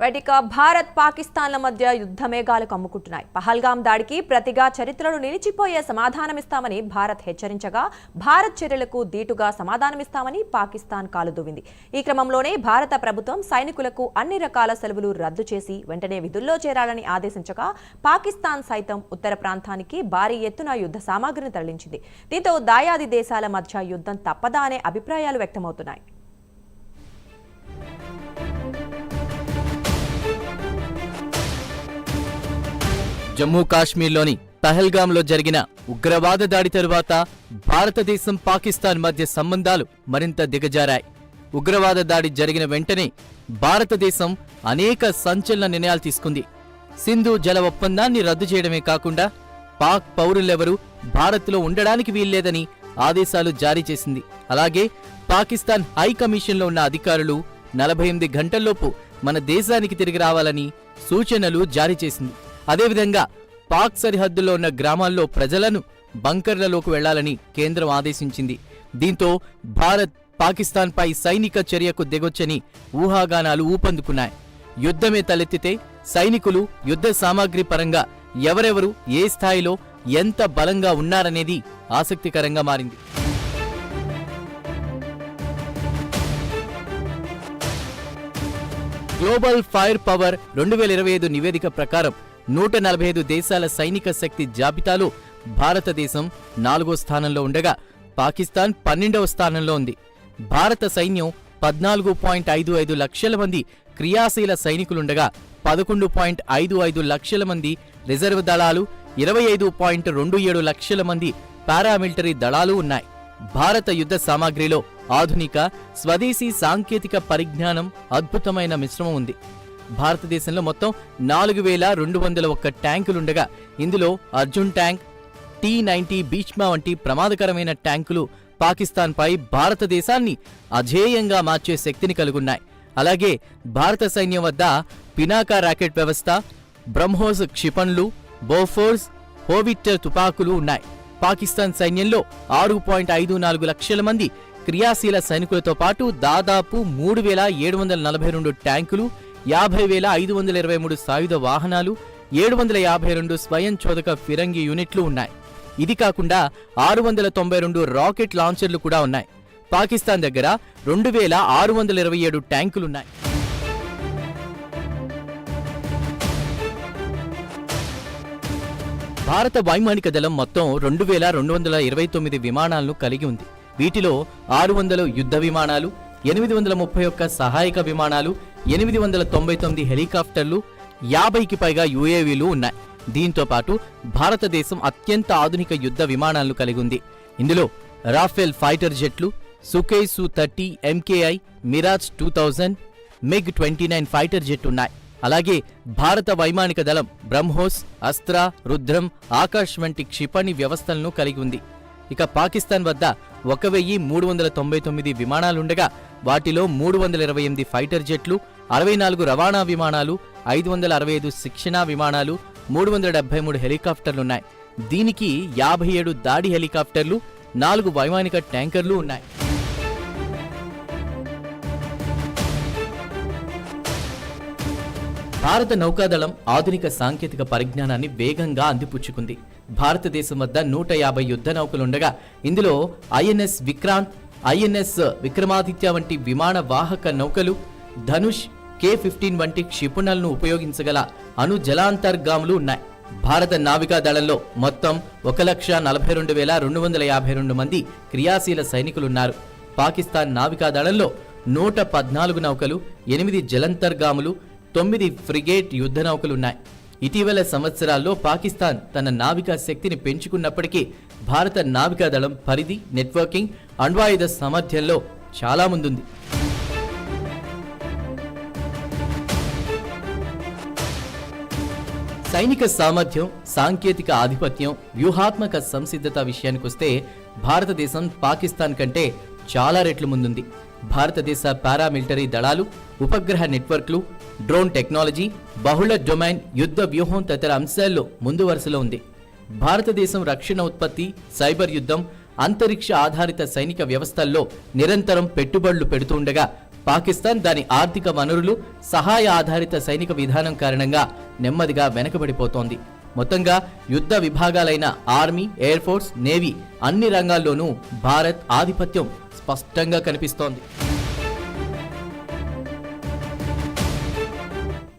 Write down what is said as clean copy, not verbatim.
వేదిక భారత్ పాకిస్తాన్ల మధ్య యుద్ధ మేఘాలు కమ్ముకుంటున్నాయి. పహల్గాం దాడికి ప్రతిగా చరిత్రలో నిలిచిపోయే సమాధానమిస్తామని భారత్ హెచ్చరించగా భారత్ చర్యలకు దీటుగా సమాధానమిస్తామని పాకిస్తాన్ కాలుదువ్వింది. ఈ క్రమంలోనే భారత ప్రభుత్వం సైనికులకు అన్ని రకాల సెలవులు రద్దు చేసి వెంటనే విధుల్లో చేరాలని ఆదేశించగా పాకిస్తాన్ సైతం ఉత్తర ప్రాంతానికి భారీ ఎత్తున యుద్ధ సామాగ్రిని తరలించింది. దీంతో దాయాది దేశాల మధ్య యుద్ధం తప్పదా అనే అభిప్రాయాలు వ్యక్తమవుతున్నాయి. జమ్మూ కాశ్మీర్లోని పహల్గాంలో జరిగిన ఉగ్రవాద దాడి తరువాత భారతదేశం పాకిస్తాన్ మధ్య సంబంధాలు మరింత దిగజారాయి. ఉగ్రవాద దాడి జరిగిన వెంటనే భారతదేశం అనేక సంచలన నిర్ణయాలు తీసుకుంది. సింధు జల ఒప్పందాన్ని రద్దు చేయడమే కాకుండా పాక్ పౌరులెవరూ భారత్లో ఉండడానికి వీల్లేదని ఆదేశాలు జారీ చేసింది. అలాగే పాకిస్తాన్ హై కమిషన్లో ఉన్న అధికారులు 48 గంటల్లోపు మన దేశానికి తిరిగి రావాలని సూచనలు జారీ చేసింది. అదేవిధంగా పాక్ సరిహద్దుల్లో ఉన్న గ్రామాల్లో ప్రజలను బంకర్లలోకి వెళ్లాలని కేంద్రం ఆదేశించింది. దీంతో భారత్ పాకిస్తాన్పై సైనిక చర్యకు దిగొచ్చని ఊహాగానాలు ఊపందుకున్నాయి. యుద్ధమే తలెత్తితే సైనికులు యుద్ధ సామాగ్రి పరంగా ఎవరెవరు ఏ స్థాయిలో ఎంత బలంగా ఉన్నారనేది ఆసక్తికరంగా మారింది. గ్లోబల్ ఫైర్ పవర్ 2025 నివేదిక ప్రకారం 145 దేశాల సైనిక శక్తి జాబితాలో భారతదేశం 4వ స్థానంలో ఉండగా పాకిస్తాన్ 12వ స్థానంలో ఉంది. భారత సైన్యం 14.55 లక్షల మంది క్రియాశీల సైనికులుండగా 11.55 లక్షల మంది రిజర్వ్ దళాలు, 25.27 లక్షల మంది పారామిలిటరీ దళాలు ఉన్నాయి. భారత యుద్ధ సామాగ్రిలో ఆధునిక స్వదేశీ సాంకేతిక పరిజ్ఞానం అద్భుతమైన మిశ్రమం ఉంది. భారతదేశంలో మొత్తం 4201 ట్యాంకులుండగా ఇందులో అర్జున్ ట్యాంక్, T-90 భీష్మ వంటి ప్రమాదకరమైన ట్యాంకులు పాకిస్తాన్పై భారతదేశాన్ని అజేయంగా మార్చే శక్తిని కలుగున్నాయి. అలాగే భారత సైన్యం వద్ద పినాకా రాకెట్ వ్యవస్థ, బ్రహ్మోస్ క్షిపణులు, బోఫోర్స్, హోవిట్టర్ తుపాకులు ఉన్నాయి. పాకిస్తాన్ సైన్యంలో 6.54 లక్షల మంది క్రియాశీల సైనికులతో పాటు దాదాపు 3742 ట్యాంకులు, 50,523 సాయుధ వాహనాలు, 752 స్వయం చోదక ఫిరంగి యూనిట్లు ఉన్నాయి. ఇది కాకుండా 692 రాకెట్ లాంచర్లు కూడా ఉన్నాయి. పాకిస్తాన్ దగ్గర 2627 ట్యాంకులున్నాయి. భారత వైమానిక దళం మొత్తం 2229 విమానాలను కలిగి ఉంది. వీటిలో 600 యుద్ధ విమానాలు, 831 సహాయక విమానాలు, 899 హెలికాప్టర్లు, 50కి పైగా యుఏవీలు ఉన్నాయి. దీంతో పాటు భారతదేశం అత్యంత ఆధునిక యుద్ధ విమానాలను కలిగి ఉంది. ఇందులో రాఫెల్ ఫైటర్ జెట్లు, Sukhoi Su-30 MKI, Mirage 2000, MiG-29 fighter jet ఉన్నాయి. అలాగే భారత వైమానిక దళం బ్రహ్మోస్, అస్త్ర, రుద్రం, ఆకాశ్ వంటి క్షిపణి వ్యవస్థలను కలిగి ఉంది. ఇక పాకిస్తాన్ వద్ద 1399 విమానాలుండగా వాటిలో 328 ఫైటర్ జెట్లు, 64 రవాణా విమానాలు, 565 శిక్షణా విమానాలు, 373 హెలికాప్టర్లున్నాయి. దీనికి 57 దాడి హెలికాప్టర్లు, 4 వైమానిక ట్యాంకర్లు ఉన్నాయి. భారత నౌకాదళం ఆధునిక సాంకేతిక పరిజ్ఞానాన్ని వేగంగా అందిపుచ్చుకుంది. భారతదేశం వద్ద 150 యుద్ధ నౌకలుండగా ఇందులో INS విక్రాంత్, INS విక్రమాదిత్య వంటి విమాన వాహక నౌకలు, ధనుష్, K-15 వంటి క్షిపణులను ఉపయోగించగల అణు జలాంతర్గాములు ఉన్నాయి. భారత నావికా దళంలో మొత్తం 1,42,252 మంది క్రియాశీల సైనికులున్నారు. పాకిస్తాన్ నావికా దళంలో 114 నౌకలు, 8 జలంతర్గాములు, 9 ఫ్రిగేట్ యుద్ధ నౌకలున్నాయి. ఇటీవల సంవత్సరాల్లో పాకిస్తాన్ తన నావికా శక్తిని పెంచుకున్నప్పటికీ భారత నావికా దళం పరిధి, నెట్వర్కింగ్, అణ్వాయుధ సామర్థ్యంలో చాలా ముందుంది. సైనిక సామర్థ్యం, సాంకేతిక ఆధిపత్యం, వ్యూహాత్మక సంసిద్ధత విషయానికొస్తే భారతదేశం పాకిస్తాన్ కంటే చాలా రెట్లు ముందుంది. భారతదేశ పారామిలిటరీ దళాలు, ఉపగ్రహ నెట్వర్క్లు, డ్రోన్ టెక్నాలజీ, బహుళ డొమైన్ యుద్ధ వ్యూహం తదితర అంశాల్లో ముందు వరుసలో ఉంది. భారతదేశం రక్షణ ఉత్పత్తి, సైబర్ యుద్ధం, అంతరిక్ష ఆధారిత సైనిక వ్యవస్థల్లో నిరంతరం పెట్టుబడులు పెడుతుండగా పాకిస్తాన్ దాని ఆర్థిక వనరులు, సహాయ ఆధారిత సైనిక విధానం కారణంగా నెమ్మదిగా వెనకబడిపోతోంది. మొత్తంగా యుద్ధ విభాగాలైన ఆర్మీ, ఎయిర్ ఫోర్స్, నేవీ అన్ని రంగాల్లోనూ భారత్ ఆధిపత్యం స్పష్టంగా కనిపిస్తోంది.